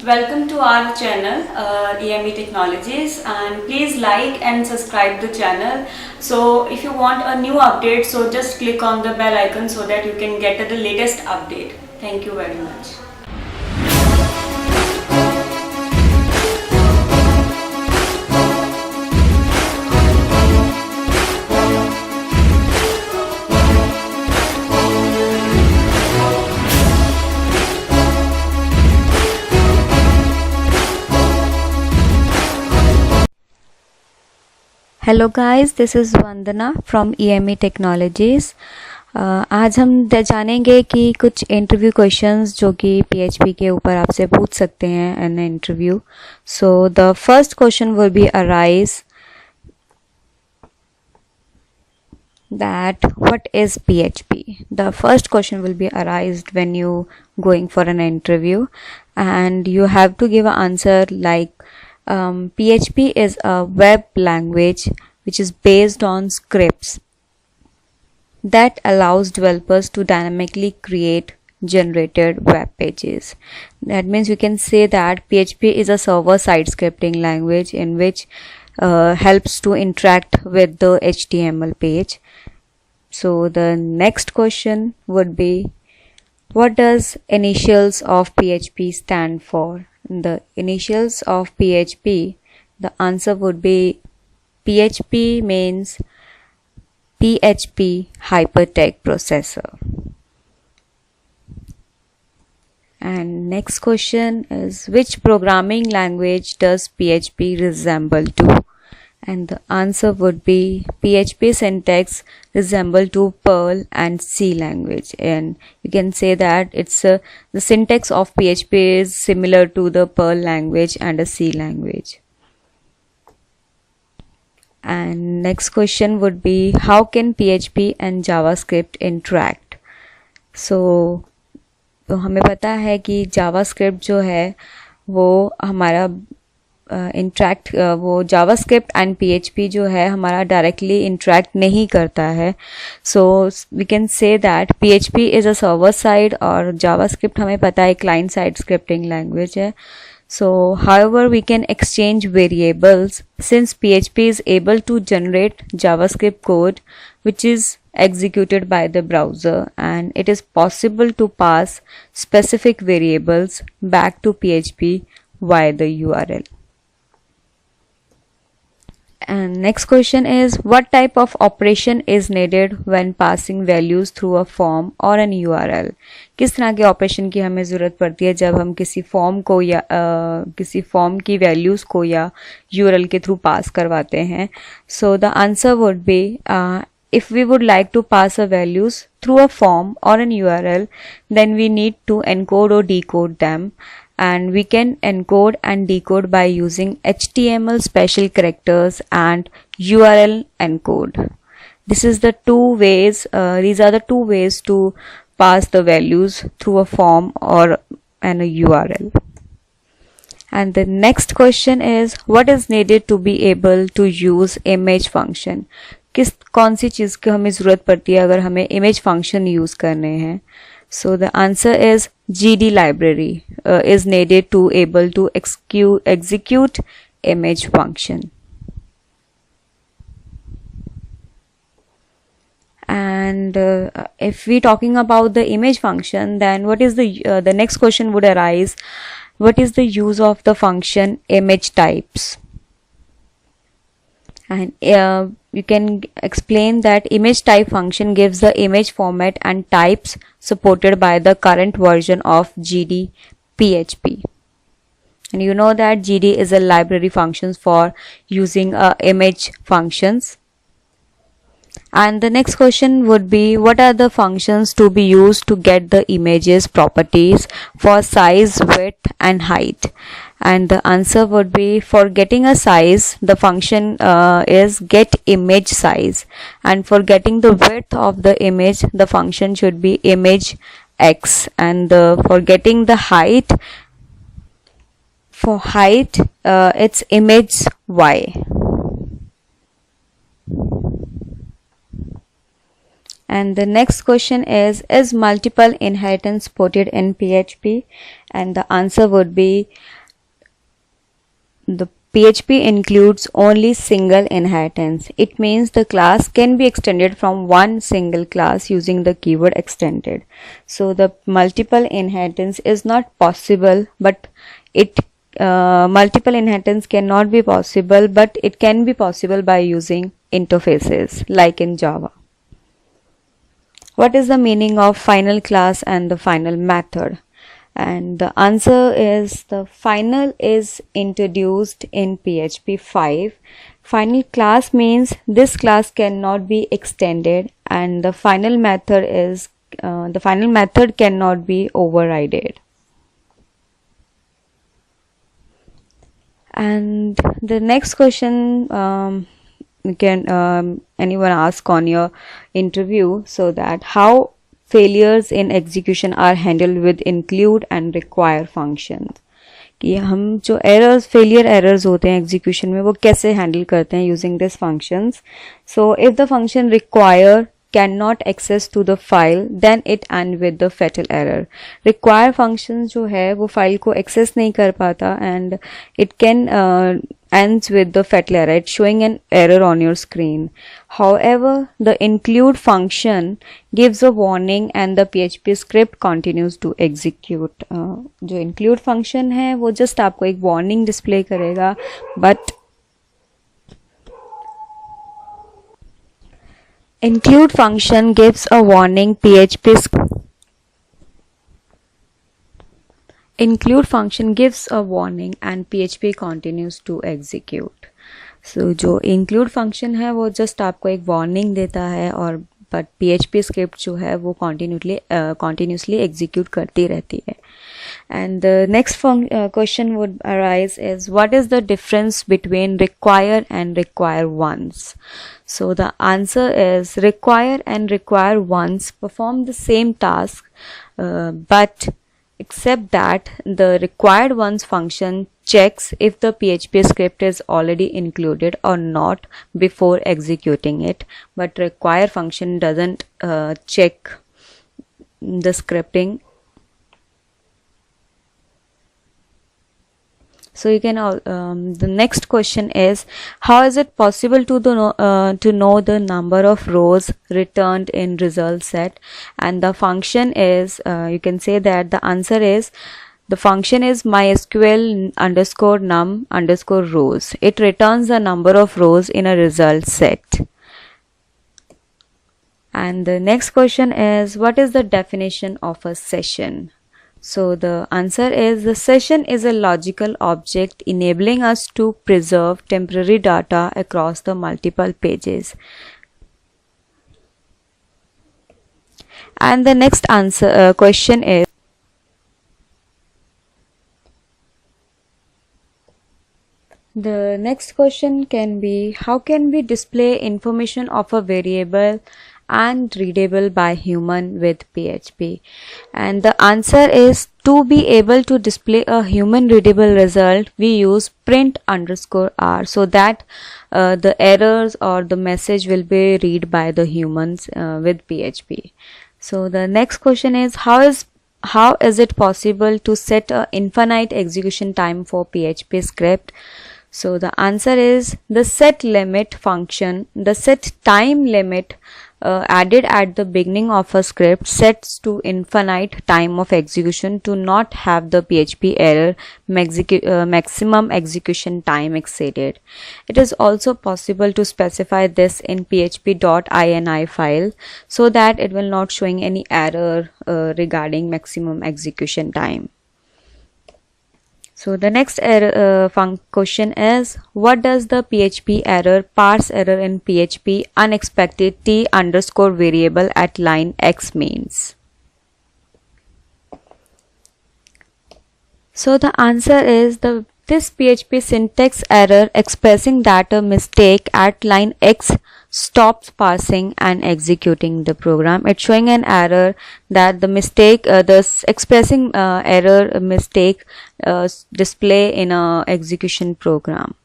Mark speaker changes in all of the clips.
Speaker 1: Welcome to our channel EME Technologies, and please like and subscribe the channel. So if you want a new update, so just click on the bell icon so that you can get the latest update. Thank you very much.
Speaker 2: Hello guys, this is Vandana from EME technologies. आज हम जानेंगे कि कुछ interview questions जो कि PHP के ऊपर आपसे पूछ सकते हैं in interview. So the first question will be arise that what is PHP. The first question will be arised when you going for an interview, and you have to give an answer like PHP is a web language which is based on scripts that allows developers to dynamically create generated web pages. That means you can say that PHP is a server-side scripting language in which helps to interact with the HTML page. So the next question would be, what does initials of PHP stand for? The initials of PHP, the answer would be PHP means PHP Hypertext Preprocessor. And next question is, which programming language does PHP resemble to? And the answer would be PHP syntax resemble to Perl and C language, and you can say that it's the syntax of PHP is similar to the Perl language and a C language. And next question would be, how can PHP and JavaScript interact? So हमें पता है कि JavaScript जो है वो हमारा वो JavaScript and PHP जो है हमारा डायरेक्टली इंटरेक्ट नहीं करता है. So we can say that PHP is a server side और जावास्क्रिप्ट हमें पता है क्लाइंट साइड स्क्रिप्टिंग लैंग्वेज है. So however we can exchange variables since PHP is able to generate JavaScript code which is executed by the browser, and it is possible to pass specific variables back to PHP via the URL. And next question is, what type of operation is needed when passing values through a form or an URL? किस तरह के operation की हमें ज़रूरत पड़ती है जब हम किसी फॉर्म को या किसी फॉर्म की वैल्यूज़ को या URL के थ्रू पास करवाते हैं? So the answer would be, if we would like to pass a values through a form or an URL, then we need to encode or decode them. And we can encode and decode by using HTML special characters and URL encode. This is the two ways, these are the two ways to pass the values through a form or a URL. And the next question is, what is needed to be able to use image function? कौन सी चीज़ की हमें ज़रूरत पड़ती है अगर हमें image function use करने हैं? So the answer is GD library is needed to able to execute image function. And if we talking about the image function, then what is the next question would arise, what is the use of the function image types? And you can explain that image type function gives the image format and types supported by the current version of GD PHP. And you know that GD is a library functions for using image functions. And the next question would be, what are the functions to be used to get the images properties for size, width and height? And the answer would be, for getting a size, the function is get image size, and for getting the width of the image, the function should be image x, and for getting the height, for height it's image y. And the next question is multiple inheritance supported in PHP? And the answer would be the PHP includes only single inheritance. It means the class can be extended from one single class using the keyword extended. So the multiple inheritance is not possible, but multiple inheritance cannot be possible, but it can be possible by using interfaces like in Java. What is the meaning of final class and the final method? And the answer is the final is introduced in PHP 5. Final class means this class cannot be extended, and the final method is the final method cannot be overridden. And the next question can anyone ask on your interview, so that how failures in execution are handled with include and require functions. कि हम जो failure errors होते हैं execution में वो कैसे handle करते हैं using these functions. So if the function require cannot access to the file, then it end with the fatal error. Require functions जो है वो file को access नहीं कर पाता, and it can ends with the fatal error. It's showing an error on your screen. However, the include function gives a warning and the PHP script continues to execute. जो include function है वो just आपको एक warning display करेगा, but include function gives a warning. Include function gives a warning and PHP continues to execute. So जो include function है वो just आपको एक warning देता है, और but PHP script जो है वो continuously execute करती रहती है. And the next question would arise is, what is the difference between require and require once? So the answer is require and require once perform the same task, but except that the required once function checks if the PHP script is already included or not before executing it, but require function doesn't check the scripting. So you can the next question is, how is it possible to know the number of rows returned in result set? And the function is you can say that the answer is the function is mysql underscore num underscore rows. It returns the number of rows in a result set. And the next question is, what is the definition of a session? So the answer is, the session is a logical object enabling us to preserve temporary data across the multiple pages. And the next question is, the next question can be, how can we display information of a variable and readable by human with PHP? And the answer is, to be able to display a human readable result, we use print underscore r, so that the errors or the message will be read by the humans with PHP. So the next question is, how is it possible to set a infinite execution time for PHP script? So the answer is, the set limit function, the set time limit added at the beginning of a script sets to infinite time of execution to not have the PHP error maximum execution time exceeded. It is also possible to specify this in php.ini file, so that it will not showing any error regarding maximum execution time. So the next question is, what does the PHP error parse error in PHP unexpected t underscore variable at line X means? So the answer is, this PHP syntax error expressing data mistake at line X stops parsing and executing the program. It's showing an error that the mistake, the expressing error mistake display in a execution program.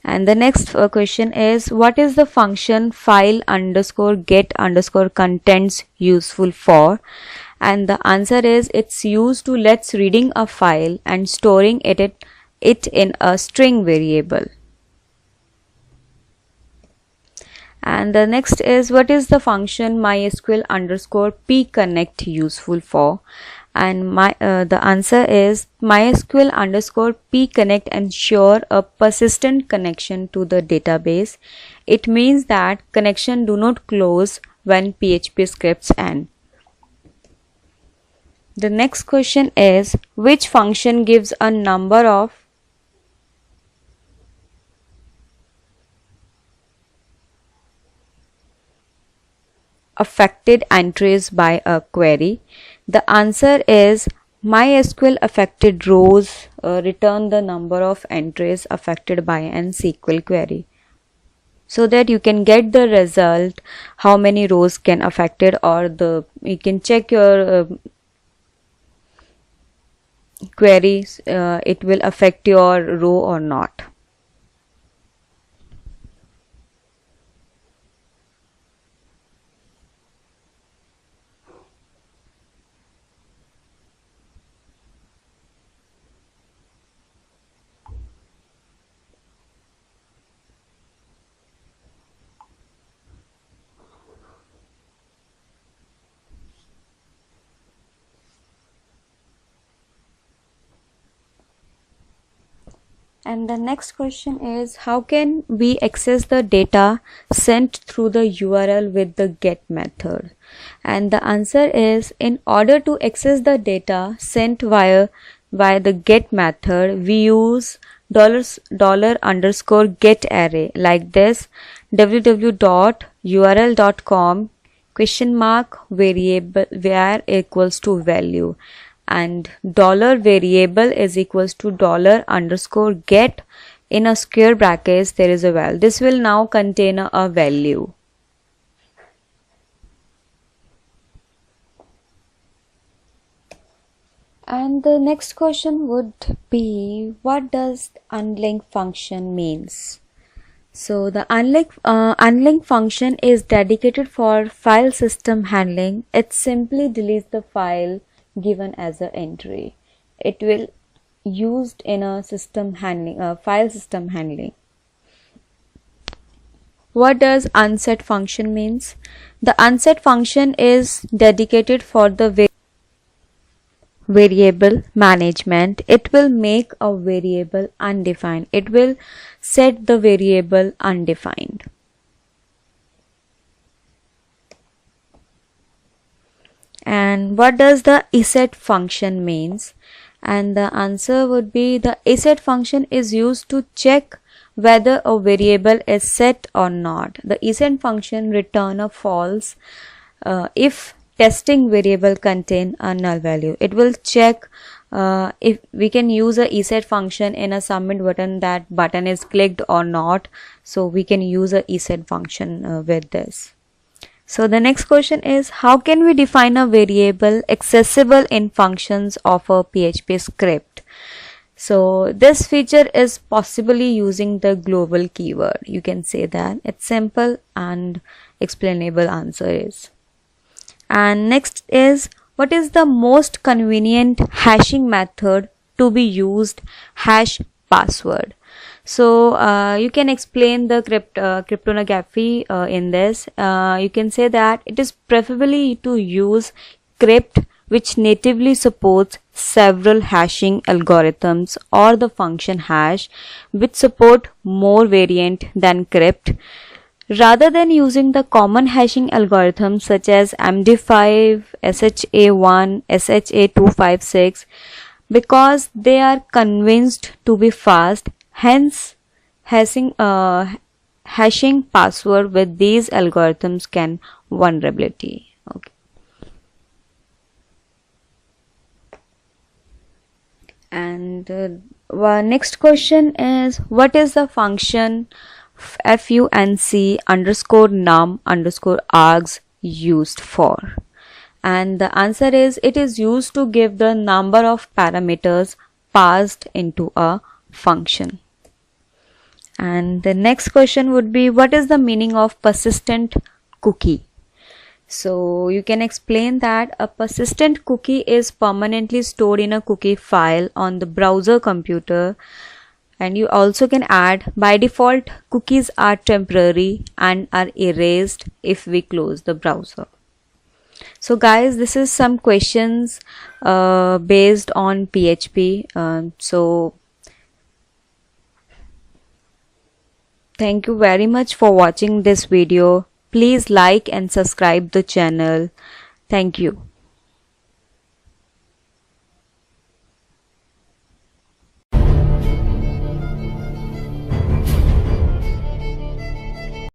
Speaker 2: And the next question is, what is the function file underscore get underscore contents useful for? And the answer is, it's used to let's reading a file and storing it in a string variable. And the next is, what is the function mysql underscore pconnect useful for? And the answer is, mysql underscore pconnect ensure a persistent connection to the database. It means that connection do not close when PHP scripts end. The next question is, which function gives a number of affected entries by a query? The answer is, MySQL affected rows return the number of entries affected by an SQL query, so that you can get the result how many rows can affected, or you can check your queries it will affect your row or not. And the next question is, how can we access the data sent through the URL with the get method? And the answer is, in order to access the data sent via the get method, we use $_ get array like this: www.url.com $variable var equals to value, and $variable is equals to $_ get in a square brackets there is a value. This will now contain a value. And the next question would be, what does unlink function means? So the unlink function is dedicated for file system handling. It simply deletes the file given as an entry. It will used in a system handling, file system handling. What does unset function means? The unset function is dedicated for the variable management. It will make a variable undefined. It will set the variable undefined. And what does the isset function means? And the answer would be, the isset function is used to check whether a variable is set or not. The isset function return a false if testing variable contain a null value. It will check if we can use a isset function in a submit button, that button is clicked or not. So we can use a isset function with this. So the next question is, how can we define a variable accessible in functions of a PHP script? So this feature is possibly using the global keyword. You can say that. It's simple and explainable answer is. And next is, what is the most convenient hashing method to be used? Hash password. So you can explain the cryptography in this. You can say that it is preferably to use crypt which natively supports several hashing algorithms, or the function hash which support more variant than crypt, rather than using the common hashing algorithms such as MD5, SHA1, SHA256, because they are convinced to be fast. Hence, hashing password with these algorithms can vulnerability. Okay. And next question is, what is the function func underscore num underscore args used for? And the answer is, it is used to give the number of parameters passed into a function. And the next question would be, what is the meaning of persistent cookie? So you can explain that a persistent cookie is permanently stored in a cookie file on the browser computer. And you also can add, by default, cookies are temporary and are erased if we close the browser. So guys, this is some questions based on PHP. So thank you very much for watching this video. Please like and subscribe the channel. Thank you.